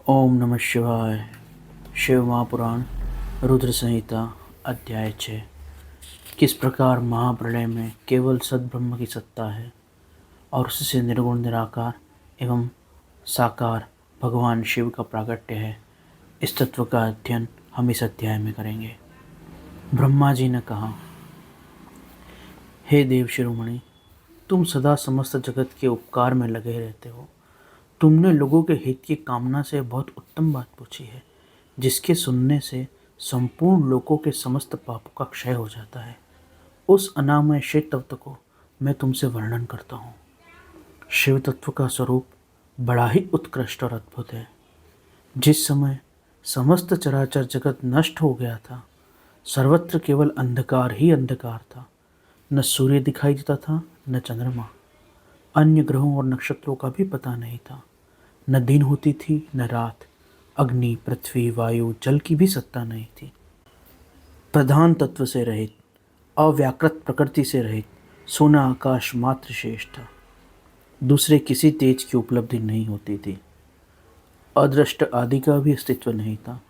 ओम नमः शिवाय। शिव महापुराण रुद्र संहिता अध्याय 6। किस प्रकार महाप्रलय में केवल सद्ब्रह्म की सत्ता है और उससे निर्गुण निराकार एवं साकार भगवान शिव का प्राकट्य है, इस तत्व का अध्ययन हम इस अध्याय में करेंगे। ब्रह्मा जी ने कहा, हे देव शिरोमणि, तुम सदा समस्त जगत के उपकार में लगे रहते हो। तुमने लोगों के हित की कामना से बहुत उत्तम बात पूछी है, जिसके सुनने से संपूर्ण लोगों के समस्त पापों का क्षय हो जाता है। उस अनामय शिव तत्व को मैं तुमसे वर्णन करता हूँ। शिव तत्व का स्वरूप बड़ा ही उत्कृष्ट और अद्भुत है। जिस समय समस्त चराचर जगत नष्ट हो गया था, सर्वत्र केवल अंधकार ही अंधकार था। न सूर्य दिखाई देता था, न चंद्रमा। अन्य ग्रहों और नक्षत्रों का भी पता नहीं था। न दिन होती थी न रात। अग्नि, पृथ्वी, वायु, जल की भी सत्ता नहीं थी। प्रधान तत्व से रहित, अव्याकृत प्रकृति से रहित सोना आकाश मात्र शेष था। दूसरे किसी तेज की उपलब्धि नहीं होती थी। अदृष्ट आदि का भी अस्तित्व नहीं था।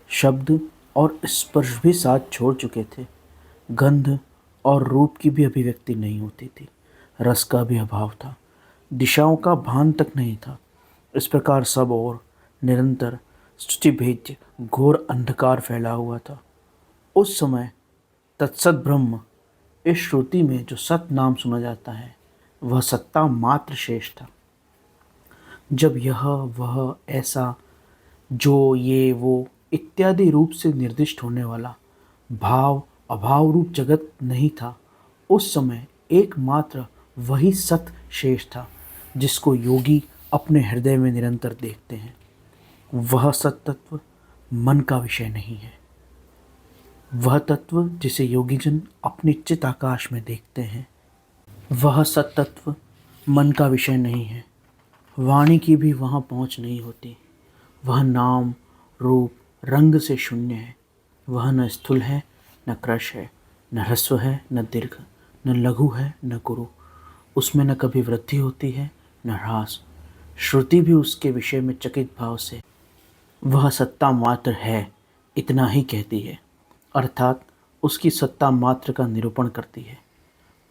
शब्द और स्पर्श भी साथ छोड़ चुके थे। गंध और रूप की भी अभिव्यक्ति नहीं होती थी। रस का भी अभाव था। दिशाओं का भान तक नहीं था। इस प्रकार सब ओर निरंतर शुचिभेद्य घोर अंधकार फैला हुआ था। उस समय तत्सत ब्रह्म, इस श्रुति में जो सत नाम सुना जाता है, वह सत्ता मात्र शेष था। जब यह वह ऐसा जो ये वो इत्यादि रूप से निर्दिष्ट होने वाला भाव अभाव रूप जगत नहीं था, उस समय एकमात्र वही सत शेष था, जिसको योगी अपने हृदय में निरंतर देखते हैं। वह सत तत्व मन का विषय नहीं है। वह तत्व जिसे योगीजन अपने चित आकाश में देखते हैं, वह सत तत्व मन का विषय नहीं है। वाणी की भी वहाँ पहुँच नहीं होती। वह नाम रूप रंग से शून्य है। वह न स्थूल है न कृश है, न ह्रस्व है न दीर्घ, न लघु है न गुरु। उसमें न कभी वृद्धि होती है न ह्रास। श्रुति भी उसके विषय में चकित भाव से वह सत्ता मात्र है इतना ही कहती है, अर्थात उसकी सत्ता मात्र का निरूपण करती है।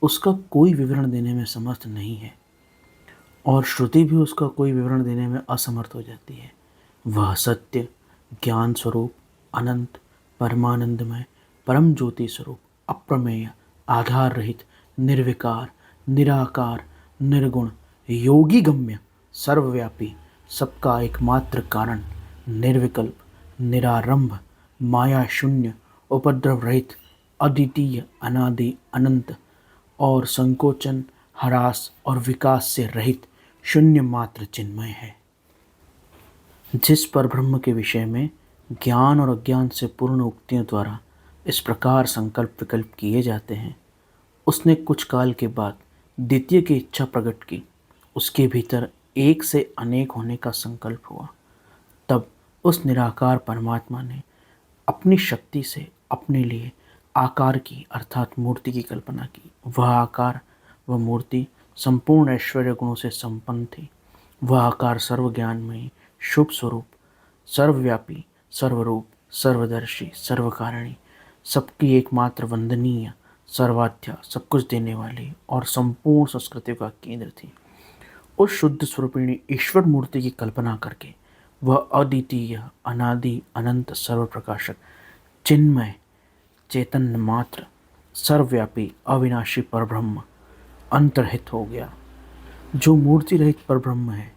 उसका कोई विवरण देने में समर्थ नहीं है और श्रुति भी उसका कोई विवरण देने में असमर्थ हो जाती है। वह सत्य, ज्ञान स्वरूप, अनंत, परमानंदमय, परम ज्योति स्वरूप, अप्रमेय, आधार रहित, निर्विकार, निराकार, निर्गुण, योगी गम्य, सर्वव्यापी, सबका एकमात्र कारण, निर्विकल्प, निरारंभ, माया शून्य, उपद्रव रहित, अद्वितीय, अनादि, अनंत और संकोचन, ह्रास और विकास से रहित शून्य मात्र चिन्मय है। जिस परब्रह्म के विषय में ज्ञान और अज्ञान से पूर्ण उक्तियों द्वारा इस प्रकार संकल्प विकल्प किए जाते हैं, उसने कुछ काल के बाद द्वितीय की इच्छा प्रकट की। उसके भीतर एक से अनेक होने का संकल्प हुआ। तब उस निराकार परमात्मा ने अपनी शक्ति से अपने लिए आकार की अर्थात मूर्ति की कल्पना की। वह आकार, वह मूर्ति संपूर्ण ऐश्वर्य गुणों से संपन्न थी। वह आकार सर्वज्ञानमयी, शुभ स्वरूप, सर्वव्यापी, सर्वरूप, सर्वदर्शी, सर्वकारिणी, सबकी एकमात्र वंदनीय, सर्वाध्या, सब कुछ देने वाली और संपूर्ण संस्कृति का केंद्र थी। उस शुद्ध स्वरूपिणी ईश्वर मूर्ति की कल्पना करके वह अद्वितीय, अनादि, अनंत, सर्वप्रकाशक, चिन्मय, चैतन्य मात्र, सर्वव्यापी, अविनाशी परब्रह्म अंतर्हित हो गया। जो मूर्ति रहित परब्रह्म है,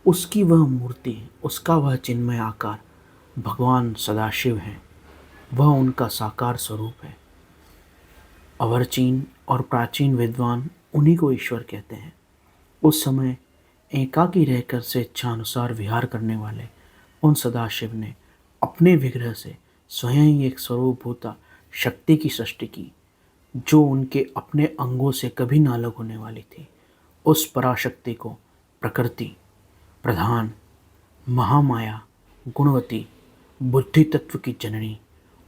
उसकी वह मूर्ति, उसका वह चिन्मय आकार भगवान सदाशिव हैं। वह उनका साकार स्वरूप है। अवर्चीन और प्राचीन विद्वान उन्हीं को ईश्वर कहते हैं। उस समय एकाकी रहकर से इच्छानुसार विहार करने वाले उन सदाशिव ने अपने विग्रह से स्वयं ही एक स्वरूपभूता शक्ति की सृष्टि की, जो उनके अपने अंगों से कभी न अलग होने वाली थी। उस पराशक्ति को प्रकृति, प्रधान, महामाया, गुणवती, बुद्धि तत्व की जननी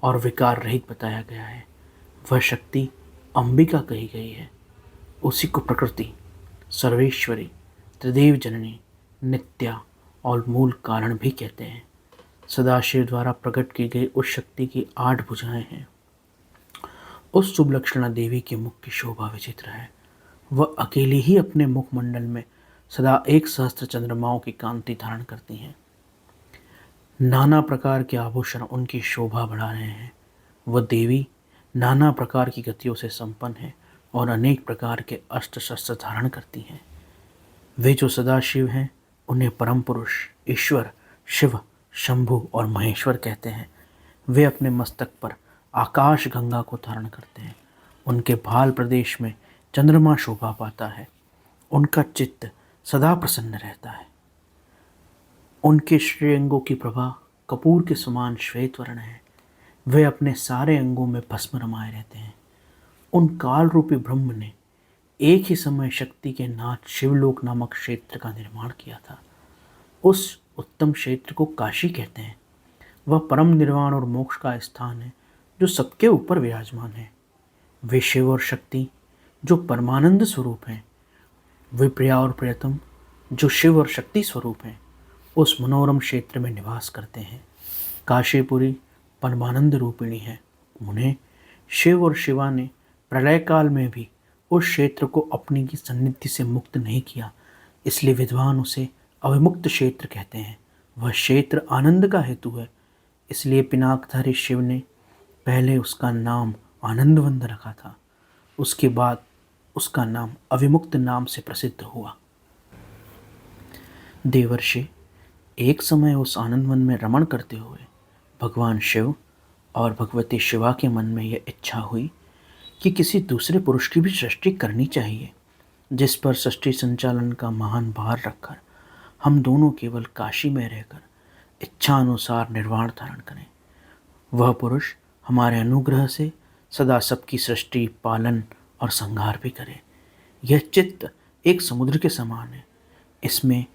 और विकार रहित बताया गया है। वह शक्ति अंबिका कही गई है। उसी को प्रकृति, सर्वेश्वरी, त्रिदेव जननी, नित्या और मूल कारण भी कहते हैं। सदाशिव द्वारा प्रकट की गई उस शक्ति की 8 भुजाएं हैं। उस शुभलक्षणा देवी के मुख की शोभा विचित्र है। वह अकेली ही अपने मुखमंडल में सदा 1 सहस्त्र चंद्रमाओं की कांति धारण करती हैं। नाना प्रकार के आभूषण उनकी शोभा बढ़ा रहे हैं। वह देवी नाना प्रकार की गतियों से संपन्न है और अनेक प्रकार के अस्त्र शस्त्र धारण करती हैं। वे जो सदाशिव हैं उन्हें परम पुरुष, ईश्वर, शिव, शंभु और महेश्वर कहते हैं। वे अपने मस्तक पर आकाश गंगा को धारण करते हैं। उनके भाल प्रदेश में चंद्रमा शोभा पाता है। उनका चित्त सदा प्रसन्न रहता है। उनके श्रेयंगों की प्रभा कपूर के समान श्वेत वर्ण है। वे अपने सारे अंगों में भस्म रमाए रहते हैं। उन काल रूपी ब्रह्म ने एक ही समय शक्ति के नाथ शिवलोक नामक क्षेत्र का निर्माण किया था। उस उत्तम क्षेत्र को काशी कहते हैं। वह परम निर्वाण और मोक्ष का स्थान है जो सबके ऊपर विराजमान है। वे शिव और शक्ति जो परमानंद स्वरूप हैं, वे प्रिया और प्रियतम जो शिव और शक्ति स्वरूप हैं, उस मनोरम क्षेत्र में निवास करते हैं। काशीपुरी परमानंद रूपिणी है। उन्हें शिव और शिवा ने प्रलय काल में भी उस क्षेत्र को अपनी की सन्निधि से मुक्त नहीं किया, इसलिए विद्वान उसे अविमुक्त क्षेत्र कहते हैं। वह क्षेत्र आनंद का हेतु है, इसलिए पिनाकधारी शिव ने पहले उसका नाम आनंदवंद रखा था। उसके बाद उसका नाम अविमुक्त नाम से प्रसिद्ध हुआ। देवर्षि, एक समय उस आनंदवन में रमण करते हुए भगवान शिव और भगवती शिवा के मन में यह इच्छा हुई कि किसी दूसरे पुरुष की भी सृष्टि करनी चाहिए, जिस पर सृष्टि संचालन का महान भार रखकर हम दोनों केवल काशी में रहकर इच्छा अनुसार निर्वाण धारण करें। वह पुरुष हमारे अनुग्रह से सदा सबकी सृष्टि, पालन और संहार भी करे। यह चित्त एक समुद्र के समान है। इसमें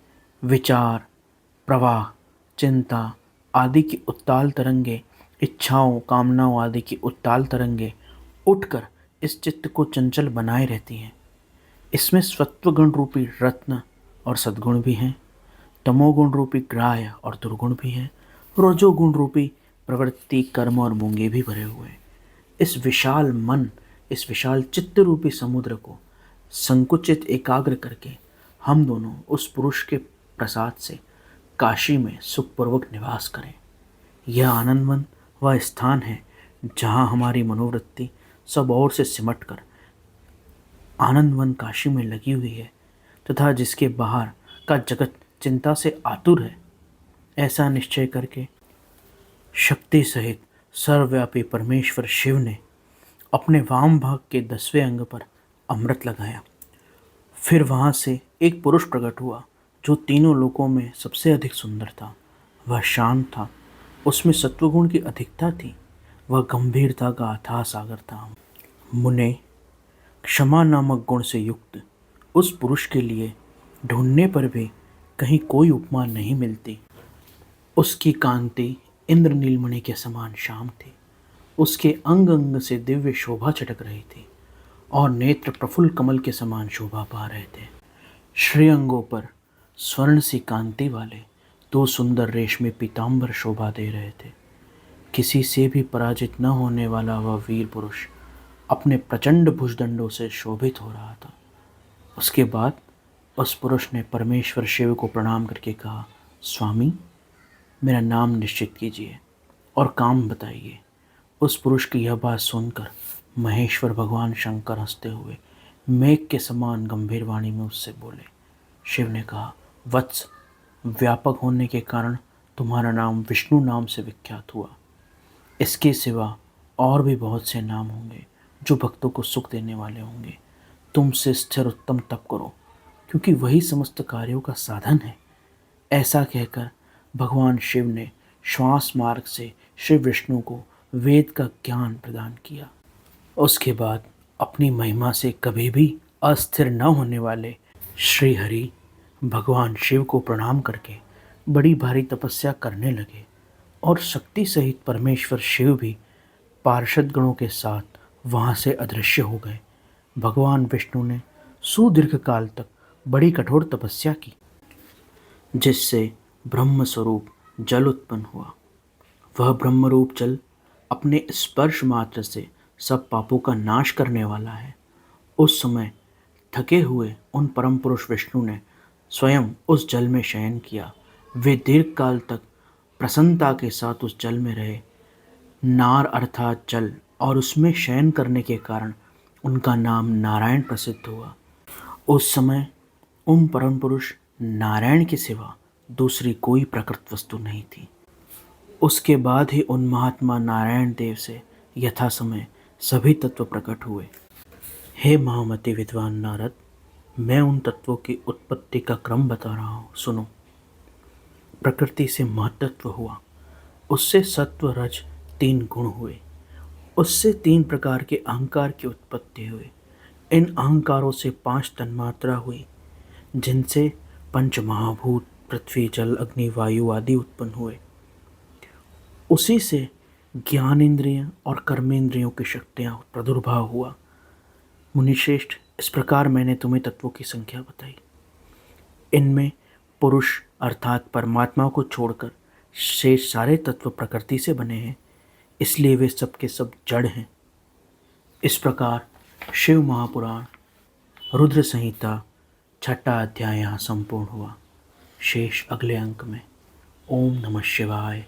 विचार, प्रवाह, चिंता आदि की उत्ताल तरंगे, इच्छाओं, कामनाओं आदि की उत्ताल तरंगे उठकर इस चित्त को चंचल बनाए रहती हैं। इसमें सत्वगुण रूपी रत्न और सद्गुण भी हैं, तमोगुण रूपी ग्राह्य और दुर्गुण भी हैं, रजोगुण रूपी प्रवृत्ति, कर्म और मूंगे भी भरे हुए हैं। इस विशाल मन, इस विशाल चित्त रूपी समुद्र को संकुचित एकाग्र करके हम दोनों उस पुरुष के प्रसाद से काशी में सुखपूर्वक निवास करें। यह आनंदवन वह स्थान है जहाँ हमारी मनोवृत्ति सब ओर से सिमटकर आनंदवन काशी में लगी हुई है तथा जिसके बाहर का जगत चिंता से आतुर है। ऐसा निश्चय करके शक्ति सहित सर्वव्यापी परमेश्वर शिव ने अपने वाम भाग के 10वें अंग पर अमृत लगाया। फिर वहाँ से एक पुरुष प्रकट हुआ जो तीनों लोकों में सबसे अधिक सुंदर था। वह शांत था, उसमें सत्वगुण की अधिकता थी, वह गंभीरता का अथाह सागर था। मुने, क्षमा नामक गुण से युक्त उस पुरुष के लिए ढूंढने पर भी कहीं कोई उपमा नहीं मिलती। उसकी कांति इंद्र नीलमणि के समान श्याम थी। उसके अंग अंग से दिव्य शोभा चटक रही थी और नेत्र प्रफुल्ल कमल के समान शोभा पा रहे थे। श्रीअंगों पर स्वर्ण सी कांति वाले 2 सुंदर रेशमी पीताम्बर शोभा दे रहे थे। किसी से भी पराजित न होने वाला वह वीर पुरुष अपने प्रचंड भुजदंडों से शोभित हो रहा था। उसके बाद उस पुरुष ने परमेश्वर शिव को प्रणाम करके कहा, स्वामी, मेरा नाम निश्चित कीजिए और काम बताइए। उस पुरुष की यह बात सुनकर महेश्वर भगवान शंकर हंसते हुए मेघ के समान गंभीर वाणी में उससे बोले। शिव ने कहा, वत्स, व्यापक होने के कारण तुम्हारा नाम विष्णु नाम से विख्यात हुआ। इसके सिवा और भी बहुत से नाम होंगे जो भक्तों को सुख देने वाले होंगे। तुमसे स्थिर उत्तम तप करो, क्योंकि वही समस्त कार्यों का साधन है। ऐसा कहकर भगवान शिव ने श्वास मार्ग से श्री विष्णु को वेद का ज्ञान प्रदान किया। उसके बाद अपनी महिमा से कभी भी अस्थिर न होने वाले श्री हरि भगवान शिव को प्रणाम करके बड़ी भारी तपस्या करने लगे और शक्ति सहित परमेश्वर शिव भी पार्षद गणों के साथ वहाँ से अदृश्य हो गए। भगवान विष्णु ने सुदीर्घ काल तक बड़ी कठोर तपस्या की, जिससे ब्रह्म स्वरूप जल उत्पन्न हुआ। वह ब्रह्मरूप जल अपने स्पर्श मात्र से सब पापों का नाश करने वाला है। उस समय थके हुए उन परम पुरुष विष्णु ने स्वयं उस जल में शयन किया। वे दीर्घ काल तक प्रसन्नता के साथ उस जल में रहे। नार अर्थात जल, और उसमें शयन करने के कारण उनका नाम नारायण प्रसिद्ध हुआ। उस समय उन परम पुरुष नारायण के सिवा दूसरी कोई प्रकृत वस्तु नहीं थी। उसके बाद ही उन महात्मा नारायण देव से यथा समय सभी तत्व प्रकट हुए। हे महामति विद्वान नारद, मैं उन तत्वों की उत्पत्ति का क्रम बता रहा हूँ, सुनो। प्रकृति से महत्त्व हुआ, उससे सत्व रज 3 गुण हुए, उससे 3 प्रकार के अहंकार की उत्पत्ति हुई। इन अहंकारों से 5 तन्मात्रा हुई, जिनसे पंच महाभूत पृथ्वी जल अग्नि वायु आदि उत्पन्न हुए। उसी से ज्ञानेंद्रिय और कर्मेंद्रियों की शक्तियाँ प्रादुर्भाव हुआ। मुनिश्रेष्ठ, इस प्रकार मैंने तुम्हें तत्वों की संख्या बताई। इनमें पुरुष अर्थात परमात्मा को छोड़कर शेष सारे तत्व प्रकृति से बने हैं, इसलिए वे सब के सब जड़ हैं। इस प्रकार शिव महापुराण रुद्र संहिता 6वां अध्याय यहाँ संपूर्ण हुआ। शेष अगले अंक में। ओम नमः शिवाय।